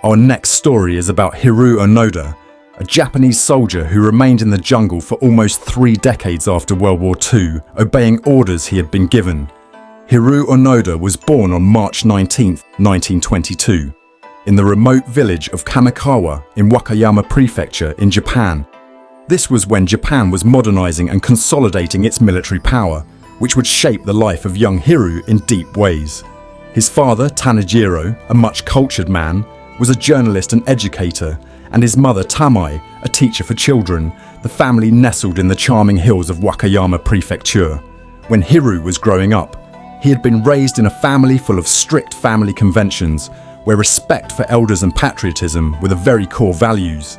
Our next story is about Hiroo Onoda, a Japanese soldier who remained in the jungle for almost 3 decades after World War II, obeying orders he had been given. Hiroo Onoda was born on March 19, 1922, in the remote village of Kamikawa in Wakayama Prefecture in Japan. This was when Japan was modernizing and consolidating its military power, which would shape the life of young Hiroo in deep ways. His father, Tanejiro, a much cultured man, was a journalist and educator, and his mother, Tamai, a teacher for children. The family nestled in the charming hills of Wakayama Prefecture. When Hiroo was growing up, he had been raised in a family full of strict family conventions, where respect for elders and patriotism were the very core values.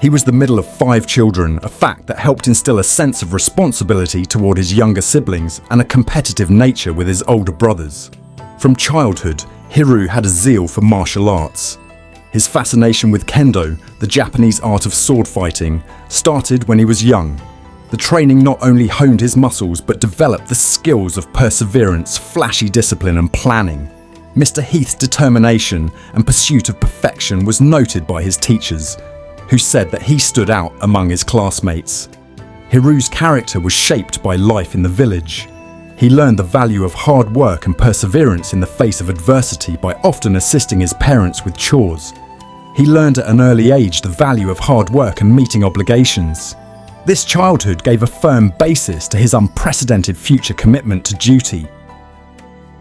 He was the middle of 5 children, a fact that helped instill a sense of responsibility toward his younger siblings and a competitive nature with his older brothers. From childhood, Hiroo had a zeal for martial arts. His fascination with kendo, the Japanese art of sword fighting, started when he was young. The training not only honed his muscles but developed the skills of perseverance, flashy discipline and planning. Mr. Heath's determination and pursuit of perfection was noted by his teachers, who said that he stood out among his classmates. Hiroo's character was shaped by life in the village. He learned the value of hard work and perseverance in the face of adversity by often assisting his parents with chores. He learned at an early age the value of hard work and meeting obligations. This childhood gave a firm basis to his unprecedented future commitment to duty.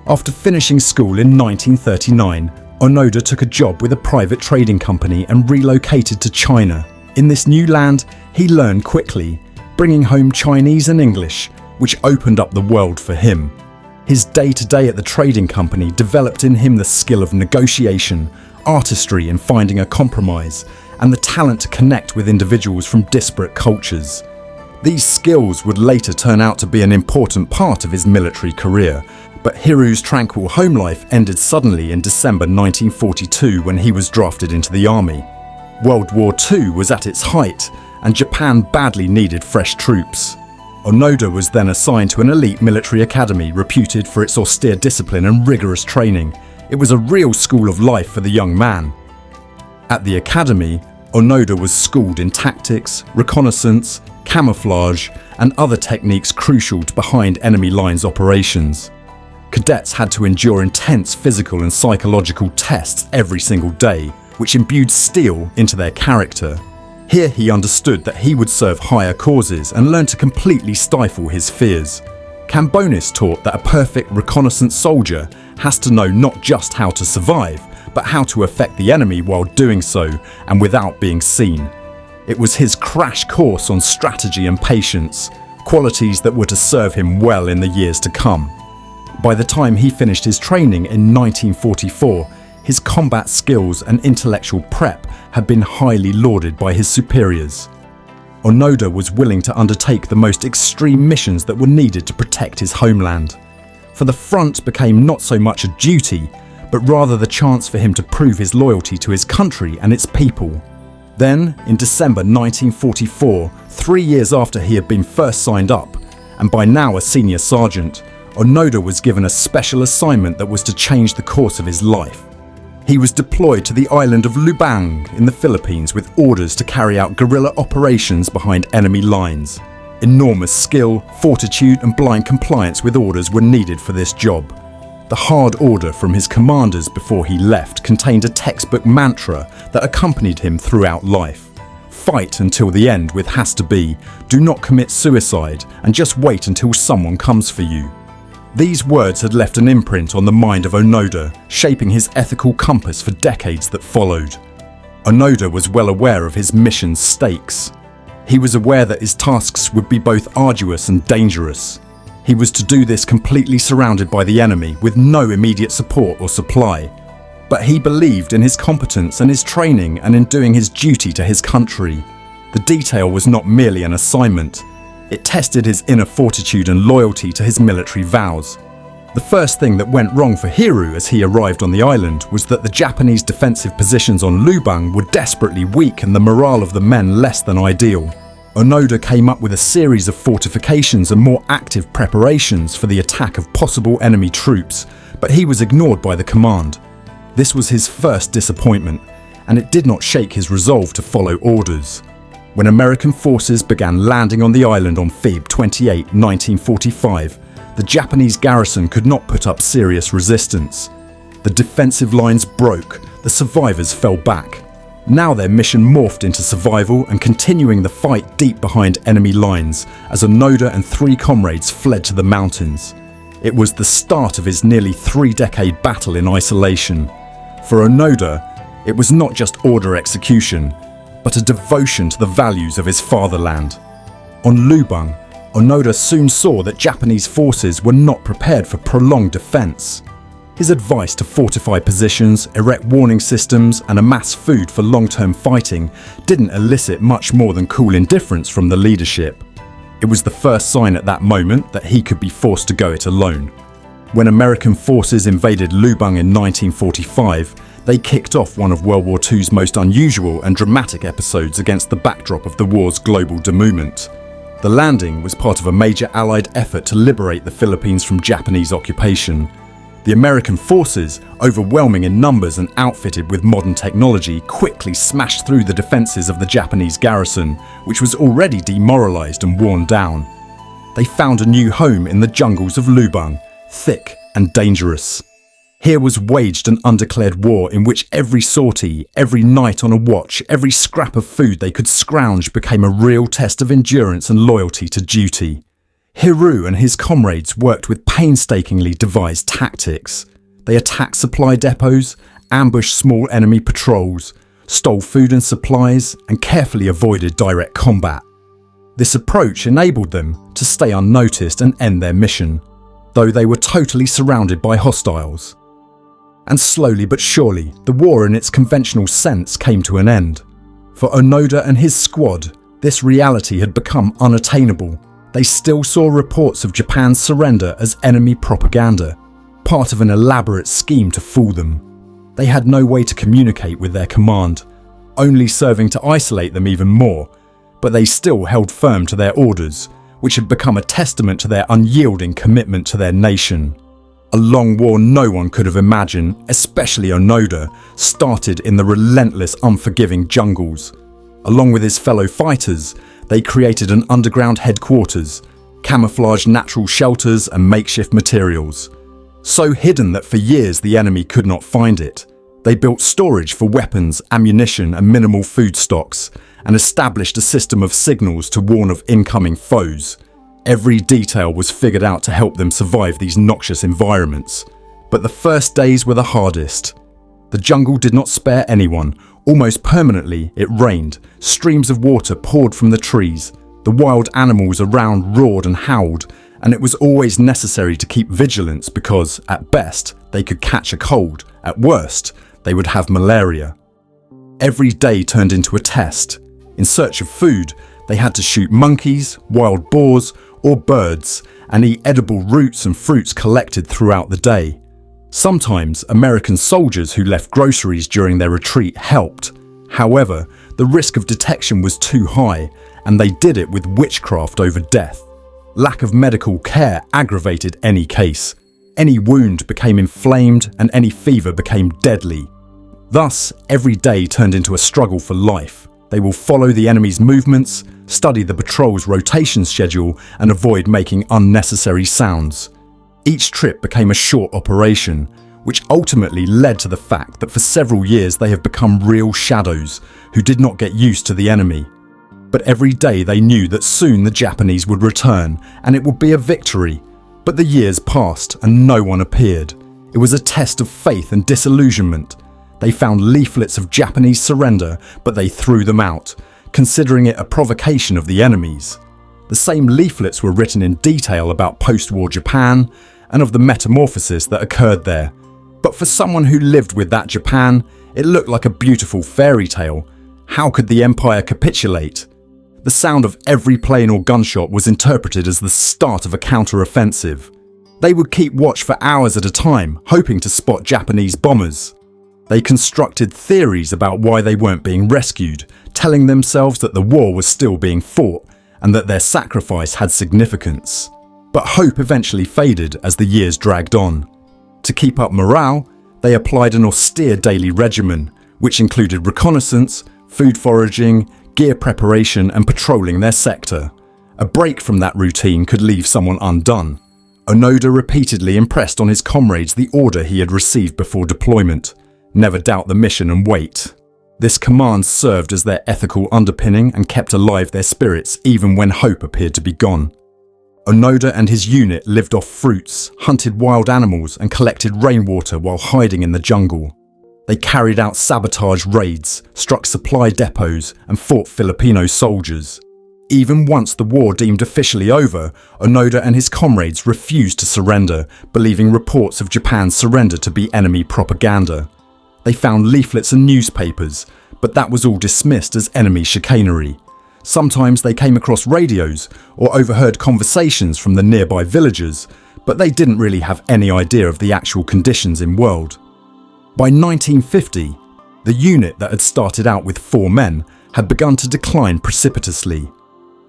After finishing school in 1939, Onoda took a job with a private trading company and relocated to China. In this new land, he learned quickly, bringing home Chinese and English, which opened up the world for him. His day-to-day at the trading company developed in him the skill of negotiation, artistry in finding a compromise, and the talent to connect with individuals from disparate cultures. These skills would later turn out to be an important part of his military career, but Hiroo's tranquil home life ended suddenly in December 1942 when he was drafted into the army. World War II was at its height, and Japan badly needed fresh troops. Onoda was then assigned to an elite military academy reputed for its austere discipline and rigorous training. It was a real school of life for the young man. At the academy, Onoda was schooled in tactics, reconnaissance, camouflage, and other techniques crucial to behind enemy lines operations. Cadets had to endure intense physical and psychological tests every single day, which imbued steel into their character. Here he understood that he would serve higher causes and learn to completely stifle his fears. Cambonis taught that a perfect reconnaissance soldier has to know not just how to survive, but how to affect the enemy while doing so and without being seen. It was his crash course on strategy and patience, qualities that were to serve him well in the years to come. By the time he finished his training in 1944, his combat skills and intellectual prep had been highly lauded by his superiors. Onoda was willing to undertake the most extreme missions that were needed to protect his homeland. For the front became not so much a duty, but rather the chance for him to prove his loyalty to his country and its people. Then, in December 1944, 3 years after he had been first signed up, and by now a senior sergeant, Onoda was given a special assignment that was to change the course of his life. He was deployed to the island of Lubang in the Philippines with orders to carry out guerrilla operations behind enemy lines. Enormous skill, fortitude and blind compliance with orders were needed for this job. The hard order from his commanders before he left contained a textbook mantra that accompanied him throughout life. Fight until the end with has to be, do not commit suicide, and just wait until someone comes for you. These words had left an imprint on the mind of Onoda, shaping his ethical compass for decades that followed. Onoda was well aware of his mission's stakes. He was aware that his tasks would be both arduous and dangerous. He was to do this completely surrounded by the enemy with no immediate support or supply. But he believed in his competence and his training and in doing his duty to his country. The detail was not merely an assignment. It tested his inner fortitude and loyalty to his military vows. The first thing that went wrong for Hiroo as he arrived on the island was that the Japanese defensive positions on Lubang were desperately weak and the morale of the men less than ideal. Onoda came up with a series of fortifications and more active preparations for the attack of possible enemy troops, but he was ignored by the command. This was his first disappointment, and it did not shake his resolve to follow orders. When American forces began landing on the island on Feb 28, 1945, the Japanese garrison could not put up serious resistance. The defensive lines broke, the survivors fell back. Now their mission morphed into survival and continuing the fight deep behind enemy lines as Onoda and 3 comrades fled to the mountains. It was the start of his nearly 3-decade battle in isolation. For Onoda, it was not just order execution, but a devotion to the values of his fatherland. On Lubang, Onoda soon saw that Japanese forces were not prepared for prolonged defense. His advice to fortify positions, erect warning systems, and amass food for long-term fighting didn't elicit much more than cool indifference from the leadership. It was the first sign at that moment that he could be forced to go it alone. When American forces invaded Lubang in 1945, they kicked off one of World War II's most unusual and dramatic episodes against the backdrop of the war's global denouement. The landing was part of a major Allied effort to liberate the Philippines from Japanese occupation. The American forces, overwhelming in numbers and outfitted with modern technology, quickly smashed through the defences of the Japanese garrison, which was already demoralised and worn down. They found a new home in the jungles of Lubang, thick and dangerous. Here was waged an undeclared war in which every sortie, every night on a watch, every scrap of food they could scrounge became a real test of endurance and loyalty to duty. Hiroo and his comrades worked with painstakingly devised tactics. They attacked supply depots, ambushed small enemy patrols, stole food and supplies, and carefully avoided direct combat. This approach enabled them to stay unnoticed and end their mission, though they were totally surrounded by hostiles. And slowly but surely, the war in its conventional sense came to an end. For Onoda and his squad, this reality had become unattainable. They still saw reports of Japan's surrender as enemy propaganda, part of an elaborate scheme to fool them. They had no way to communicate with their command, only serving to isolate them even more, but they still held firm to their orders, which had become a testament to their unyielding commitment to their nation. A long war no one could have imagined, especially Onoda, started in the relentless, unforgiving jungles. Along with his fellow fighters, they created an underground headquarters, camouflaged natural shelters and makeshift materials. So hidden that for years the enemy could not find it. They built storage for weapons, ammunition and minimal food stocks, and established a system of signals to warn of incoming foes. Every detail was figured out to help them survive these noxious environments. But the first days were the hardest. The jungle did not spare anyone. Almost permanently, it rained. Streams of water poured from the trees. The wild animals around roared and howled, and it was always necessary to keep vigilance because, at best, they could catch a cold. At worst, they would have malaria. Every day turned into a test. In search of food, they had to shoot monkeys, wild boars, or birds, and eat edible roots and fruits collected throughout the day. Sometimes American soldiers who left groceries during their retreat helped. However, the risk of detection was too high, and they did it with witchcraft over death. Lack of medical care aggravated any case. Any wound became inflamed and any fever became deadly. Thus, every day turned into a struggle for life. They will follow the enemy's movements, study the patrol's rotation schedule, and avoid making unnecessary sounds. Each trip became a short operation, which ultimately led to the fact that for several years they have become real shadows who did not get used to the enemy. But every day they knew that soon the Japanese would return and it would be a victory. But the years passed and no one appeared. It was a test of faith and disillusionment. They found leaflets of Japanese surrender, but they threw them out, considering it a provocation of the enemies. The same leaflets were written in detail about post-war Japan and of the metamorphosis that occurred there. But for someone who lived with that Japan, it looked like a beautiful fairy tale. How could the empire capitulate? The sound of every plane or gunshot was interpreted as the start of a counter-offensive. They would keep watch for hours at a time, hoping to spot Japanese bombers. They constructed theories about why they weren't being rescued, telling themselves that the war was still being fought and that their sacrifice had significance. But hope eventually faded as the years dragged on. To keep up morale, they applied an austere daily regimen, which included reconnaissance, food foraging, gear preparation and patrolling their sector. A break from that routine could leave someone undone. Onoda repeatedly impressed on his comrades the order he had received before deployment: never doubt the mission and wait. This command served as their ethical underpinning and kept alive their spirits even when hope appeared to be gone. Onoda and his unit lived off fruits, hunted wild animals and collected rainwater while hiding in the jungle. They carried out sabotage raids, struck supply depots and fought Filipino soldiers. Even once the war deemed officially over, Onoda and his comrades refused to surrender, believing reports of Japan's surrender to be enemy propaganda. They found leaflets and newspapers, but that was all dismissed as enemy chicanery. Sometimes they came across radios or overheard conversations from the nearby villagers, but they didn't really have any idea of the actual conditions in world. By 1950, the unit that had started out with 4 men had begun to decline precipitously.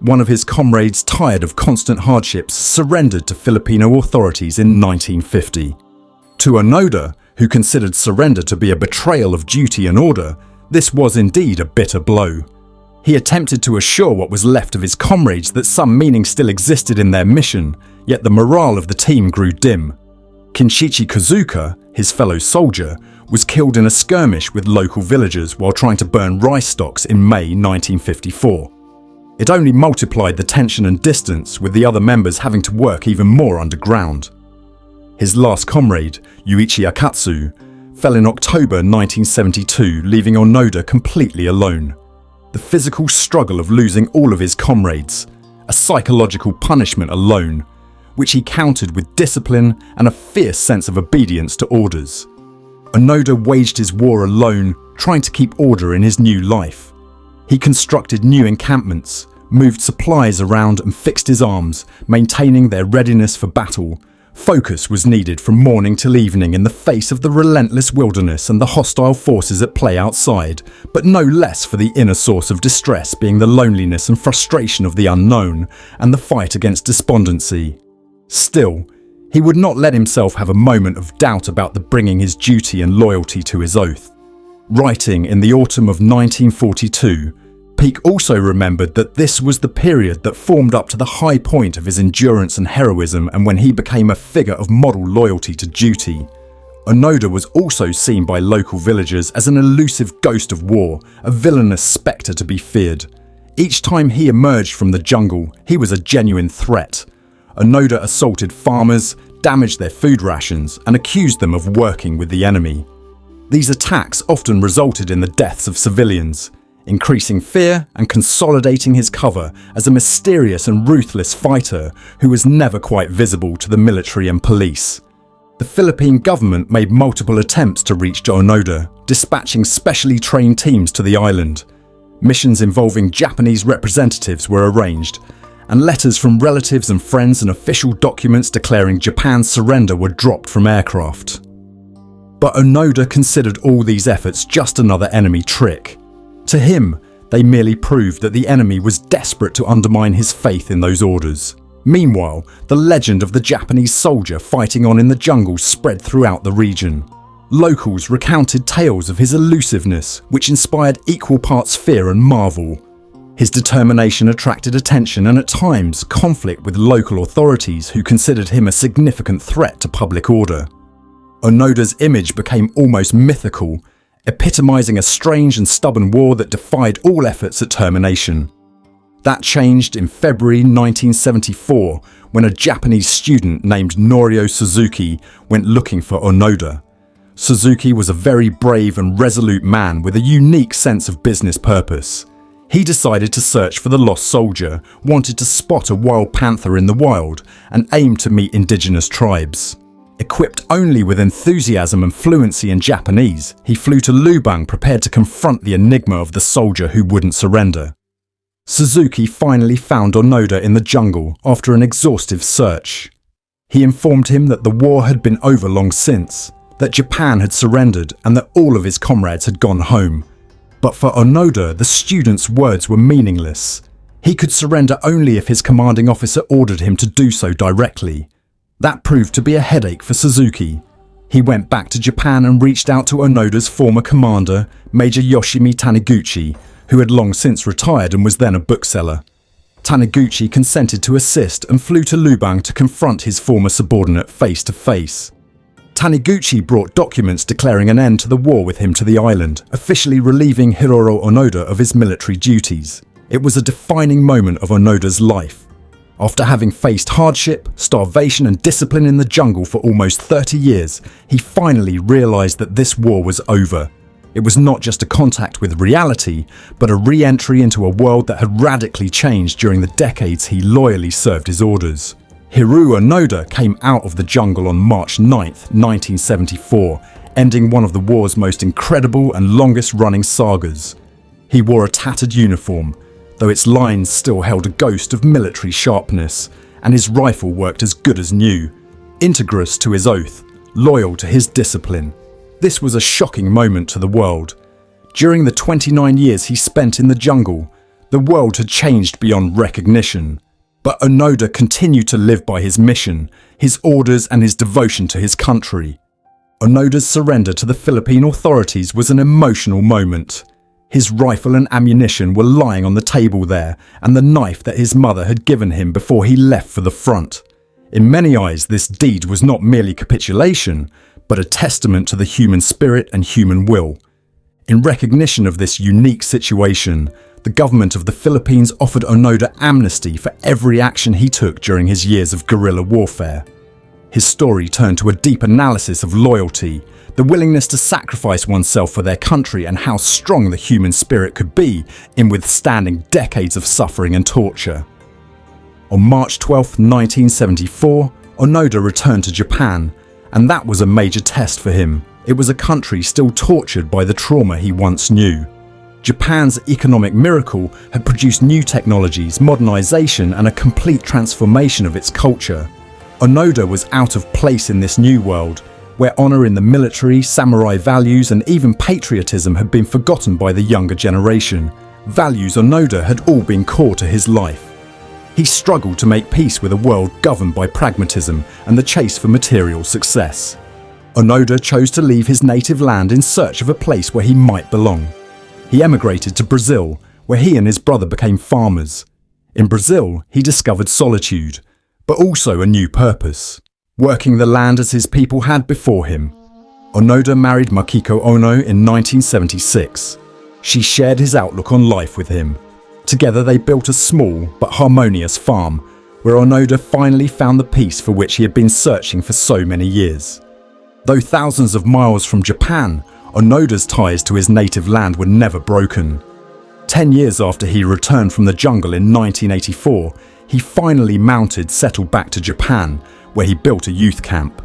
One of his comrades, tired of constant hardships, surrendered to Filipino authorities in 1950. To Onoda, who considered surrender to be a betrayal of duty and order, this was indeed a bitter blow. He attempted to assure what was left of his comrades that some meaning still existed in their mission, yet the morale of the team grew dim. Kinshichi Kozuka, his fellow soldier, was killed in a skirmish with local villagers while trying to burn rice stocks in May 1954. It only multiplied the tension and distance, with the other members having to work even more underground. His last comrade, Yuichi Akatsu, fell in October 1972, leaving Onoda completely alone. The physical struggle of losing all of his comrades, a psychological punishment alone, which he countered with discipline and a fierce sense of obedience to orders. Onoda waged his war alone, trying to keep order in his new life. He constructed new encampments, moved supplies around and fixed his arms, maintaining their readiness for battle. Focus was needed from morning till evening in the face of the relentless wilderness and the hostile forces at play outside, but no less for the inner source of distress being the loneliness and frustration of the unknown and the fight against despondency. Still, he would not let himself have a moment of doubt about the bringing his duty and loyalty to his oath. Writing in the autumn of 1942, Peake also remembered that this was the period that formed up to the high point of his endurance and heroism, and when he became a figure of model loyalty to duty. Onoda was also seen by local villagers as an elusive ghost of war, a villainous spectre to be feared. Each time he emerged from the jungle, he was a genuine threat. Onoda assaulted farmers, damaged their food rations, and accused them of working with the enemy. These attacks often resulted in the deaths of civilians, increasing fear and consolidating his cover as a mysterious and ruthless fighter who was never quite visible to the military and police. The Philippine government made multiple attempts to reach Onoda, dispatching specially trained teams to the island. Missions involving Japanese representatives were arranged, and letters from relatives and friends and official documents declaring Japan's surrender were dropped from aircraft. But Onoda considered all these efforts just another enemy trick. To him, they merely proved that the enemy was desperate to undermine his faith in those orders. Meanwhile, the legend of the Japanese soldier fighting on in the jungle spread throughout the region. Locals recounted tales of his elusiveness, which inspired equal parts fear and marvel. His determination attracted attention and at times conflict with local authorities who considered him a significant threat to public order. Onoda's image became almost mythical, epitomizing a strange and stubborn war that defied all efforts at termination. That changed in February 1974 when a Japanese student named Norio Suzuki went looking for Onoda. Suzuki was a very brave and resolute man with a unique sense of business purpose. He decided to search for the lost soldier, wanted to spot a wild panther in the wild, and aimed to meet indigenous tribes. Equipped only with enthusiasm and fluency in Japanese, he flew to Lubang prepared to confront the enigma of the soldier who wouldn't surrender. Suzuki finally found Onoda in the jungle after an exhaustive search. He informed him that the war had been over long since, that Japan had surrendered and that all of his comrades had gone home. But for Onoda, the student's words were meaningless. He could surrender only if his commanding officer ordered him to do so directly. That proved to be a headache for Suzuki. He went back to Japan and reached out to Onoda's former commander, Major Yoshimi Taniguchi, who had long since retired and was then a bookseller. Taniguchi consented to assist and flew to Lubang to confront his former subordinate face to face. Taniguchi brought documents declaring an end to the war with him to the island, officially relieving Hiroo Onoda of his military duties. It was a defining moment of Onoda's life. After having faced hardship, starvation and discipline in the jungle for almost 30 years, he finally realized that this war was over. It was not just a contact with reality, but a re-entry into a world that had radically changed during the decades he loyally served his orders. Hiroo Onoda came out of the jungle on March 9, 1974, ending one of the war's most incredible and longest-running sagas. He wore a tattered uniform, though its lines still held a ghost of military sharpness, and his rifle worked as good as new, integrous to his oath, loyal to his discipline. This was a shocking moment to the world. During the 29 years he spent in the jungle, the world had changed beyond recognition. But Onoda continued to live by his mission, his orders and his devotion to his country. Onoda's surrender to the Philippine authorities was an emotional moment. His rifle and ammunition were lying on the table there, and the knife that his mother had given him before he left for the front. In many eyes, this deed was not merely capitulation, but a testament to the human spirit and human will. In recognition of this unique situation, the government of the Philippines offered Onoda amnesty for every action he took during his years of guerrilla warfare. His story turned to a deep analysis of loyalty, the willingness to sacrifice oneself for their country, and how strong the human spirit could be in withstanding decades of suffering and torture. On March 12, 1974, Onoda returned to Japan, and that was a major test for him. It was a country still tortured by the trauma he once knew. Japan's economic miracle had produced new technologies, modernization, and a complete transformation of its culture. Onoda was out of place in this new world, where honor in the military, samurai values, and even patriotism had been forgotten by the younger generation. Values Onoda had all been core to his life. He struggled to make peace with a world governed by pragmatism and the chase for material success. Onoda chose to leave his native land in search of a place where he might belong. He emigrated to Brazil, where he and his brother became farmers. In Brazil, he discovered solitude, but also a new purpose, working the land as his people had before him. Onoda married Makiko Ono in 1976. She shared his outlook on life with him. Together they built a small but harmonious farm, where Onoda finally found the peace for which he had been searching for so many years. Though thousands of miles from Japan, Onoda's ties to his native land were never broken. 10 years after he returned from the jungle in 1984, he finally settled back to Japan, where he built a youth camp.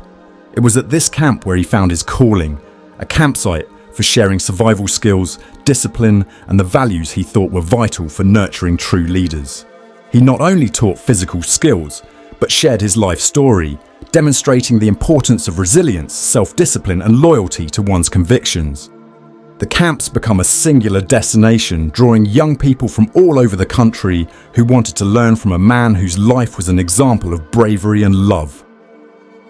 It was at this camp where he found his calling, a campsite for sharing survival skills, discipline, and the values he thought were vital for nurturing true leaders. He not only taught physical skills, but shared his life story, demonstrating the importance of resilience, self-discipline, and loyalty to one's convictions. The camps become a singular destination, drawing young people from all over the country who wanted to learn from a man whose life was an example of bravery and love.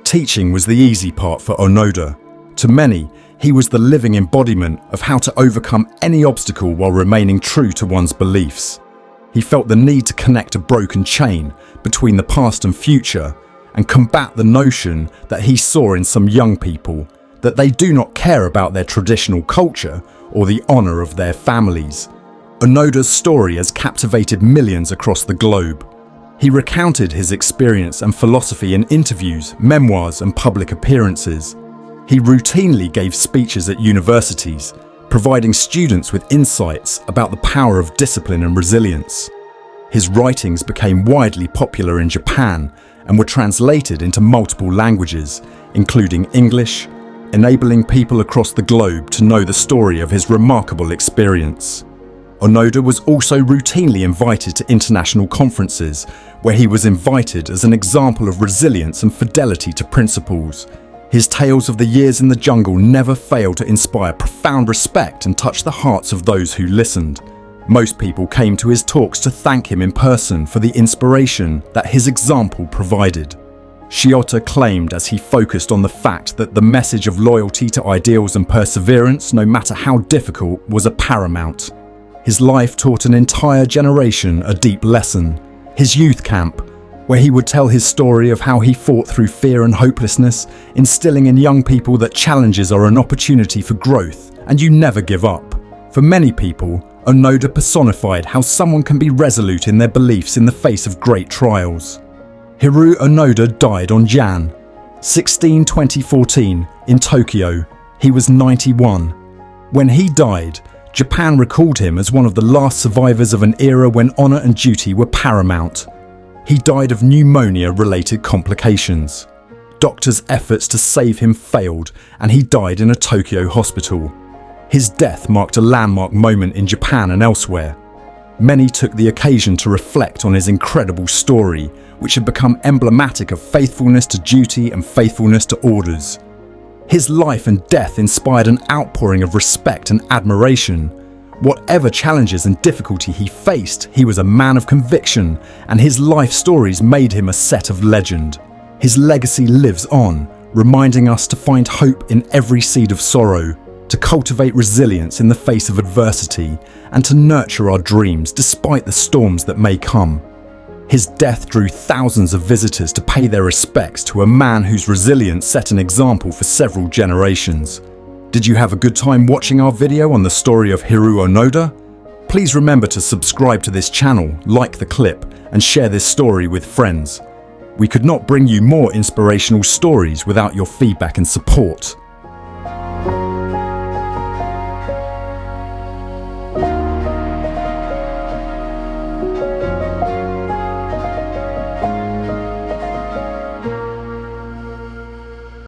Teaching was the easy part for Onoda. To many, he was the living embodiment of how to overcome any obstacle while remaining true to one's beliefs. He felt the need to connect a broken chain between the past and future, and combat the notion that he saw in some young people, that they do not care about their traditional culture or the honour of their families. Onoda's story has captivated millions across the globe. He recounted his experience and philosophy in interviews, memoirs, and public appearances. He routinely gave speeches at universities, providing students with insights about the power of discipline and resilience. His writings became widely popular in Japan and were translated into multiple languages, including English, enabling people across the globe to know the story of his remarkable experience. Onoda was also routinely invited to international conferences, where he was invited as an example of resilience and fidelity to principles. His tales of the years in the jungle never failed to inspire profound respect and touch the hearts of those who listened. Most people came to his talks to thank him in person for the inspiration that his example provided. Shiota claimed as he focused on the fact that the message of loyalty to ideals and perseverance, no matter how difficult, was a paramount. His life taught an entire generation a deep lesson. His youth camp, where he would tell his story of how he fought through fear and hopelessness, instilling in young people that challenges are an opportunity for growth and you never give up. For many people, Onoda personified how someone can be resolute in their beliefs in the face of great trials. Hiroo Onoda died on Jan 16, 2014 in Tokyo. He was 91. When he died, Japan recalled him as one of the last survivors of an era when honor and duty were paramount. He died of pneumonia-related complications. Doctors' efforts to save him failed, and he died in a Tokyo hospital. His death marked a landmark moment in Japan and elsewhere. Many took the occasion to reflect on his incredible story, which had become emblematic of faithfulness to duty and faithfulness to orders. His life and death inspired an outpouring of respect and admiration. Whatever challenges and difficulty he faced, he was a man of conviction, and his life stories made him a set of legend. His legacy lives on, reminding us to find hope in every seed of sorrow, to cultivate resilience in the face of adversity, and to nurture our dreams despite the storms that may come. His death drew thousands of visitors to pay their respects to a man whose resilience set an example for several generations. Did you have a good time watching our video on the story of Hiroo Onoda? Please remember to subscribe to this channel, like the clip, and share this story with friends. We could not bring you more inspirational stories without your feedback and support.